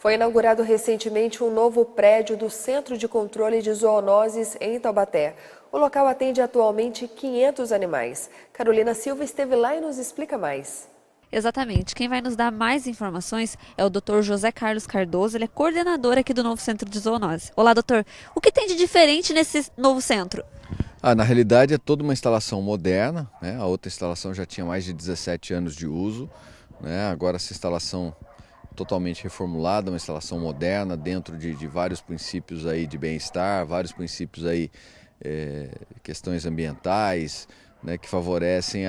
Foi inaugurado recentemente um novo prédio do Centro de Controle de Zoonoses em Taubaté. O local atende atualmente 500 animais. Carolina Silva esteve lá e nos explica mais. Exatamente. Quem vai nos dar mais informações é o Dr. José Carlos Cardoso, ele é coordenador aqui do novo Centro de Zoonose. Olá, doutor. O que tem de diferente nesse novo centro? Na realidade é toda uma instalação moderna, né? A outra instalação já tinha mais de 17 anos de uso, né? Agora essa instalação totalmente reformulada, uma instalação moderna dentro de vários princípios aí de bem-estar, vários princípios aí, questões ambientais, né, que favorecem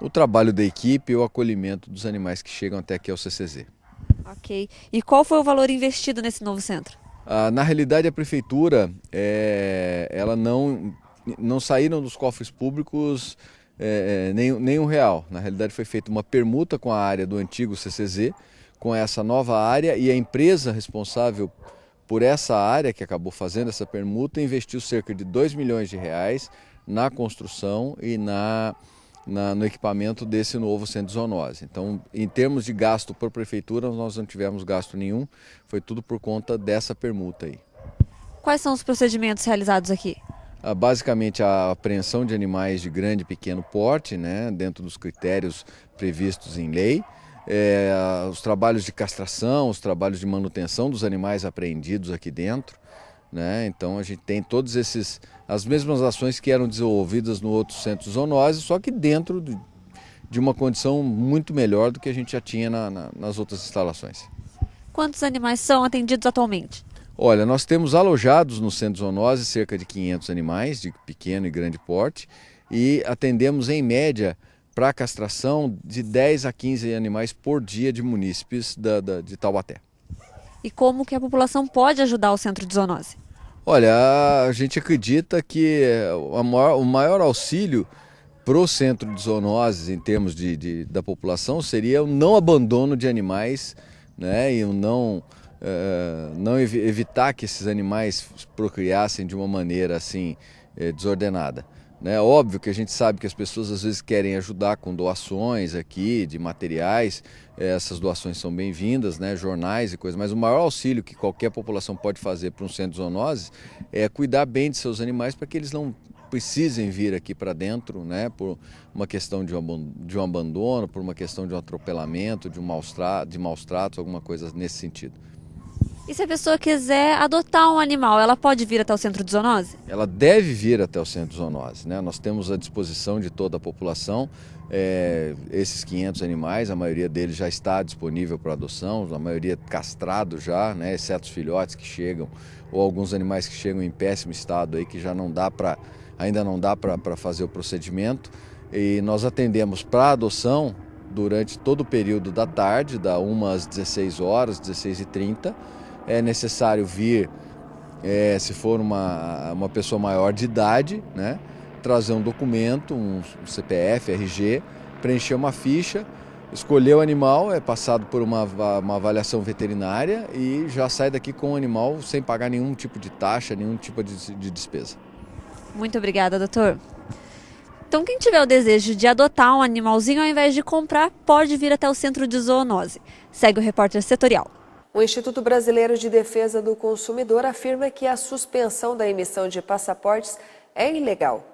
o trabalho da equipe e o acolhimento dos animais que chegam até aqui ao CCZ. Ok. E qual foi o valor investido nesse novo centro? Na realidade a prefeitura, ela não saíram dos cofres públicos nem um real. Na realidade foi feita uma permuta com a área do antigo CCZ, com essa nova área, e a empresa responsável por essa área, que acabou fazendo essa permuta, investiu cerca de R$2 milhões na construção e no equipamento desse novo centro de zoonose. Então, em termos de gasto por prefeitura, nós não tivemos gasto nenhum, foi tudo por conta dessa permuta aí. Quais são os procedimentos realizados aqui? Basicamente a apreensão de animais de grande e pequeno porte, né, dentro dos critérios previstos em lei, os trabalhos de castração, os trabalhos de manutenção dos animais apreendidos aqui dentro, né? Então a gente tem todas as mesmas ações que eram desenvolvidas no outro centro de zoonose, só que dentro de uma condição muito melhor do que a gente já tinha nas outras instalações. Quantos animais são atendidos atualmente? Olha, nós temos alojados no centro de zoonose cerca de 500 animais de pequeno e grande porte e atendemos em média para a castração de 10 a 15 animais por dia de munícipes de Taubaté. E como que a população pode ajudar o centro de zoonose? Olha, a gente acredita que o maior auxílio para o centro de zoonoses em termos da população seria o não abandono de animais, né, e o não evitar que esses animais procriassem de uma maneira assim desordenada. É óbvio que a gente sabe que as pessoas às vezes querem ajudar com doações aqui de materiais, essas doações são bem-vindas, né, jornais e coisas, mas o maior auxílio que qualquer população pode fazer para um centro de zoonose é cuidar bem de seus animais para que eles não precisem vir aqui para dentro, né, por uma questão de um abandono, por uma questão de um atropelamento, de maus tratos, alguma coisa nesse sentido. E se a pessoa quiser adotar um animal, ela pode vir até o centro de zoonose? Ela deve vir até o centro de zoonose, né? Nós temos à disposição de toda a população esses 500 animais, a maioria deles já está disponível para adoção, a maioria castrado já, né? Exceto os filhotes que chegam, ou alguns animais que chegam em péssimo estado aí, que já ainda não dá para fazer o procedimento. E nós atendemos para adoção durante todo o período da tarde, da 1 às 16 horas, 16h30. É necessário vir, se for uma pessoa maior de idade, né, trazer um documento, um CPF, RG, preencher uma ficha, escolher o animal, é passado por uma avaliação veterinária e já sai daqui com o animal sem pagar nenhum tipo de taxa, nenhum tipo de despesa. Muito obrigada, doutor. Então, quem tiver o desejo de adotar um animalzinho ao invés de comprar, pode vir até o Centro de Zoonose. Segue o repórter setorial. O Instituto Brasileiro de Defesa do Consumidor afirma que a suspensão da emissão de passaportes é ilegal.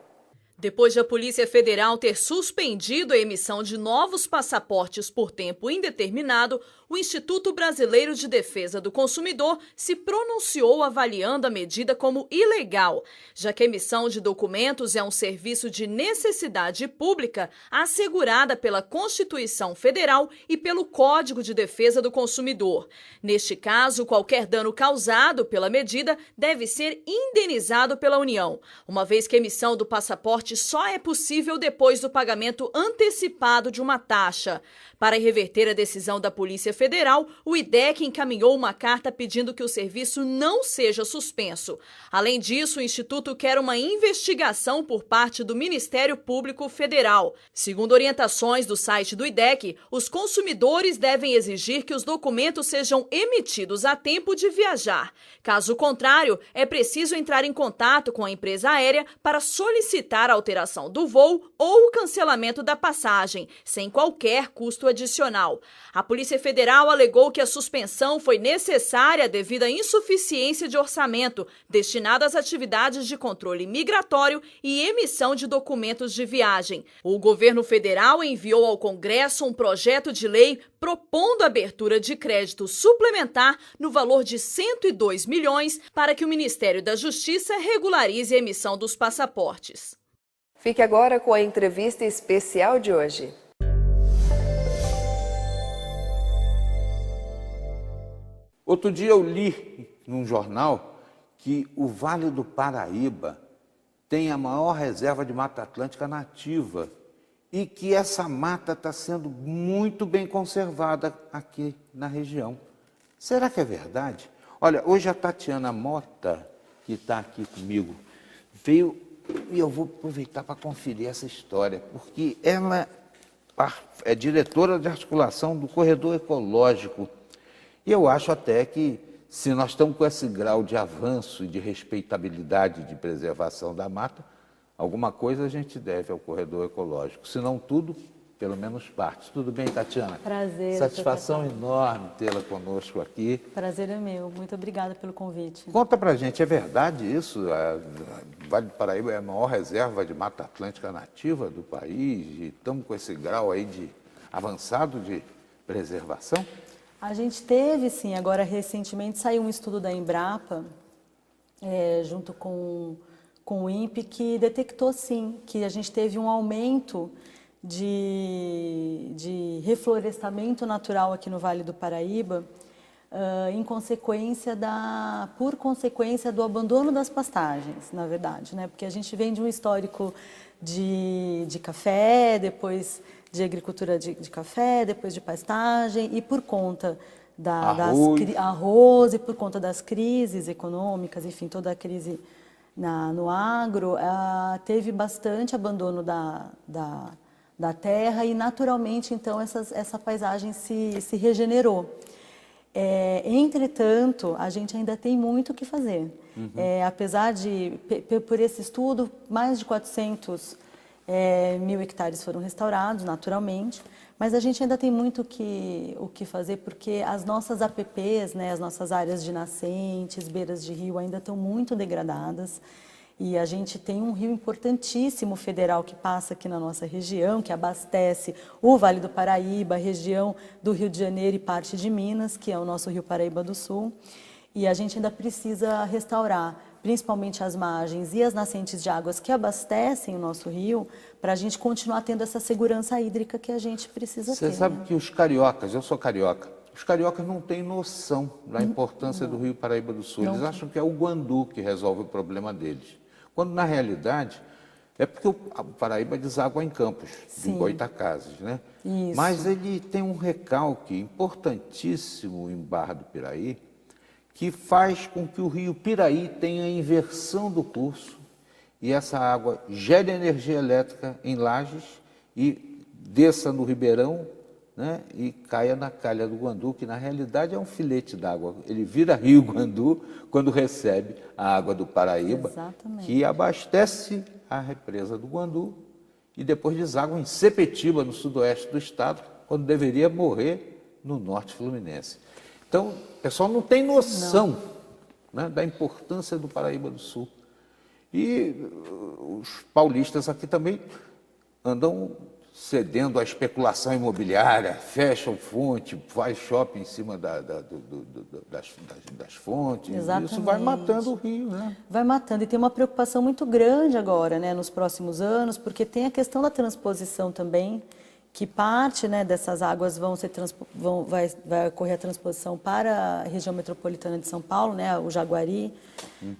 Depois de a Polícia Federal ter suspendido a emissão de novos passaportes por tempo indeterminado, o Instituto Brasileiro de Defesa do Consumidor se pronunciou avaliando a medida como ilegal, já que a emissão de documentos é um serviço de necessidade pública assegurada pela Constituição Federal e pelo Código de Defesa do Consumidor. Neste caso, qualquer dano causado pela medida deve ser indenizado pela União, uma vez que a emissão do passaporte só é possível depois do pagamento antecipado de uma taxa. Para reverter a decisão da Polícia Federal, o IDEC encaminhou uma carta pedindo que o serviço não seja suspenso. Além disso, o Instituto quer uma investigação por parte do Ministério Público Federal. Segundo orientações do site do IDEC, os consumidores devem exigir que os documentos sejam emitidos a tempo de viajar. Caso contrário, é preciso entrar em contato com a empresa aérea para solicitar a alteração do voo ou o cancelamento da passagem, sem qualquer custo adicional. A Polícia Federal alegou que a suspensão foi necessária devido à insuficiência de orçamento destinado às atividades de controle migratório e emissão de documentos de viagem. O governo federal enviou ao Congresso um projeto de lei propondo a abertura de crédito suplementar no valor de 102 milhões para que o Ministério da Justiça regularize a emissão dos passaportes. Fique agora com a entrevista especial de hoje. Outro dia eu li num jornal que o Vale do Paraíba tem a maior reserva de Mata Atlântica nativa e que essa mata está sendo muito bem conservada aqui na região. Será que é verdade? Olha, hoje a Tatiana Mota, que está aqui comigo, veio e eu vou aproveitar para conferir essa história, porque ela é diretora de articulação do Corredor Ecológico. E eu acho até que, se nós estamos com esse grau de avanço e de respeitabilidade de preservação da mata, alguma coisa a gente deve ao Corredor Ecológico. Se não tudo, pelo menos parte. Tudo bem, Tatiana? Prazer. Satisfação enorme tê-la conosco aqui. Prazer é meu. Muito obrigada pelo convite. Conta pra gente, é verdade isso? A Vale do Paraíba é a maior reserva de Mata Atlântica nativa do país e estamos com esse grau aí de avançado de preservação? A gente teve, sim, agora recentemente saiu um estudo da Embrapa, junto com o INPE, que detectou, sim, que a gente teve um aumento de reflorestamento natural aqui no Vale do Paraíba, por consequência do abandono das pastagens, na verdade, né? Porque a gente vem de um histórico de café, depois de agricultura de café, depois de pastagem, e por conta arroz, e por conta das crises econômicas, enfim, toda a crise no agro, teve bastante abandono da terra e, naturalmente, então, essa paisagem se regenerou. Entretanto, a gente ainda tem muito o que fazer. Apesar de, por esse estudo, mais de 400 mil hectares foram restaurados, naturalmente, mas a gente ainda tem muito o que fazer, porque as nossas APPs, né, as nossas áreas de nascentes, beiras de rio, ainda estão muito degradadas. E a gente tem um rio importantíssimo federal que passa aqui na nossa região, que abastece o Vale do Paraíba, a região do Rio de Janeiro e parte de Minas, que é o nosso Rio Paraíba do Sul. E a gente ainda precisa restaurar, principalmente as margens e as nascentes de águas que abastecem o nosso rio, para a gente continuar tendo essa segurança hídrica que a gente precisa ter. Você sabe que os cariocas, eu sou carioca, os cariocas não têm noção da importância do Rio Paraíba do Sul. Eles acham que é o Guandu que resolve o problema deles. Quando, na realidade, é porque o Paraíba deságua em Campos, em Goitacazes, né? Isso. Mas ele tem um recalque importantíssimo em Barra do Piraí, que faz com que o rio Piraí tenha inversão do curso e essa água gere energia elétrica em Lajes e desça no Ribeirão, né, e caia na calha do Guandu, que na realidade é um filete d'água. Ele vira Rio Guandu quando recebe a água do Paraíba, Exatamente. que abastece a represa do Guandu e depois deságua em Sepetiba, no sudoeste do estado, quando deveria morrer no norte fluminense. Então, o pessoal não tem noção, né, da importância do Paraíba do Sul. E os paulistas aqui também andam cedendo à especulação imobiliária, fecham fonte, faz shopping em cima das fontes. Exatamente. Isso vai matando o rio, né? Vai matando. E tem uma preocupação muito grande agora, né, nos próximos anos, porque tem a questão da transposição também, que parte, né, dessas águas vai ocorrer a transposição para a região metropolitana de São Paulo, né, o Jaguari,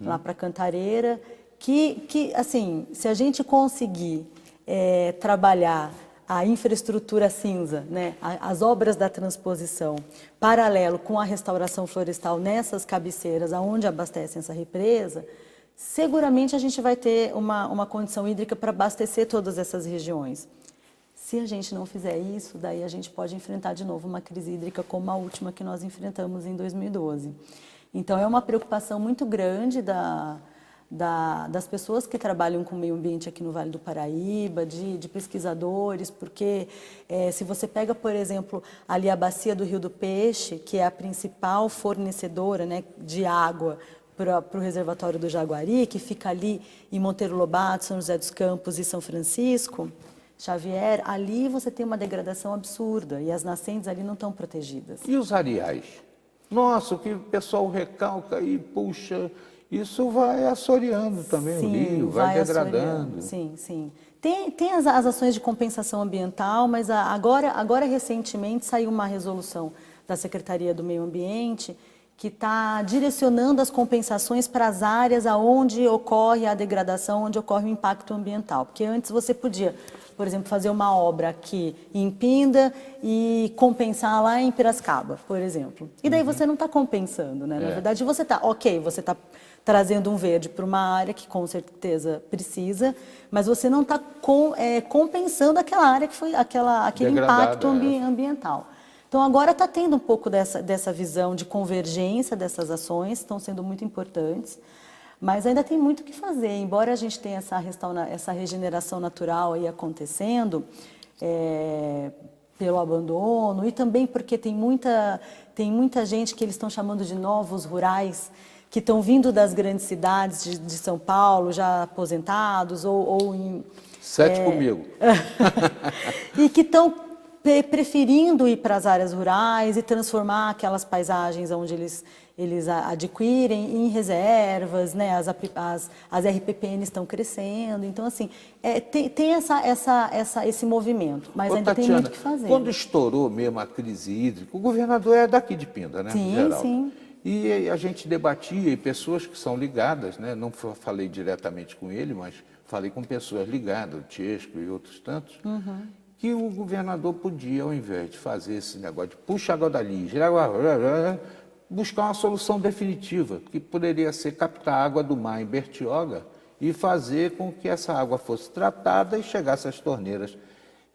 lá para Cantareira, que assim, se a gente conseguir trabalhar a infraestrutura cinza, né, as obras da transposição, paralelo com a restauração florestal nessas cabeceiras aonde abastecem essa represa, seguramente a gente vai ter uma condição hídrica para abastecer todas essas regiões. Se a gente não fizer isso, daí a gente pode enfrentar de novo uma crise hídrica como a última que nós enfrentamos em 2012. Então, é uma preocupação muito grande das pessoas que trabalham com o meio ambiente aqui no Vale do Paraíba, de pesquisadores, porque se você pega, por exemplo, ali a bacia do Rio do Peixe, que é a principal fornecedora, né, de água para o reservatório do Jaguari, que fica ali em Monteiro Lobato, São José dos Campos e São Francisco Xavier, ali você tem uma degradação absurda e as nascentes ali não estão protegidas. E os areais? Nossa, o que o pessoal recalca e puxa, isso vai assoreando também o rio, vai degradando. Assoreando. Sim, sim. Tem as ações de compensação ambiental, mas agora recentemente saiu uma resolução da Secretaria do Meio Ambiente que está direcionando as compensações para as áreas onde ocorre a degradação, onde ocorre o impacto ambiental. Porque antes você podia, por exemplo, fazer uma obra aqui em Pinda e compensar lá em Piracicaba, por exemplo. E daí você não está compensando, né? Na verdade, você está trazendo um verde para uma área que com certeza precisa, mas você não está compensando aquela área que foi aquele impacto ambiental. Então, agora está tendo um pouco dessa visão de convergência dessas ações, estão sendo muito importantes, mas ainda tem muito o que fazer. Embora a gente tenha essa regeneração natural aí acontecendo, pelo abandono, e também porque tem muita gente que eles estão chamando de novos rurais, que estão vindo das grandes cidades de São Paulo, já aposentados, ou em... Sete comigo. E que estão preferindo ir para as áreas rurais e transformar aquelas paisagens onde eles adquirem em reservas, né? As RPPN estão crescendo, então assim, tem esse movimento, mas ainda Tatiana, tem muito o que fazer. Quando estourou mesmo a crise hídrica, o governador é daqui de Pinda, né? Sim, geral. sim. E a gente debatia, e pessoas que são ligadas, né? Não falei diretamente com ele, mas falei com pessoas ligadas, o Chesco e outros tantos, que o governador podia, ao invés de fazer esse negócio de puxa água dali, buscar uma solução definitiva, que poderia ser captar água do mar em Bertioga e fazer com que essa água fosse tratada e chegasse às torneiras.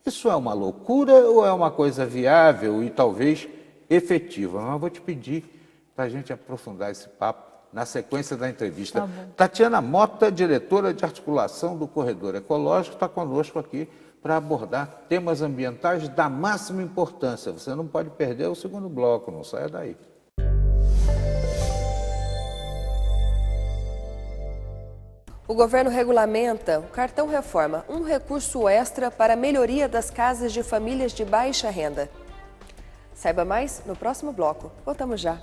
Isso é uma loucura ou é uma coisa viável e talvez efetiva? Mas eu vou te pedir para a gente aprofundar esse papo na sequência da entrevista. Tá bom. Tatiana Mota, diretora de articulação do Corredor Ecológico, está conosco aqui para abordar temas ambientais da máxima importância. Você não pode perder o segundo bloco, não saia daí. O governo regulamenta o Cartão Reforma, um recurso extra para a melhoria das casas de famílias de baixa renda. Saiba mais no próximo bloco. Voltamos já.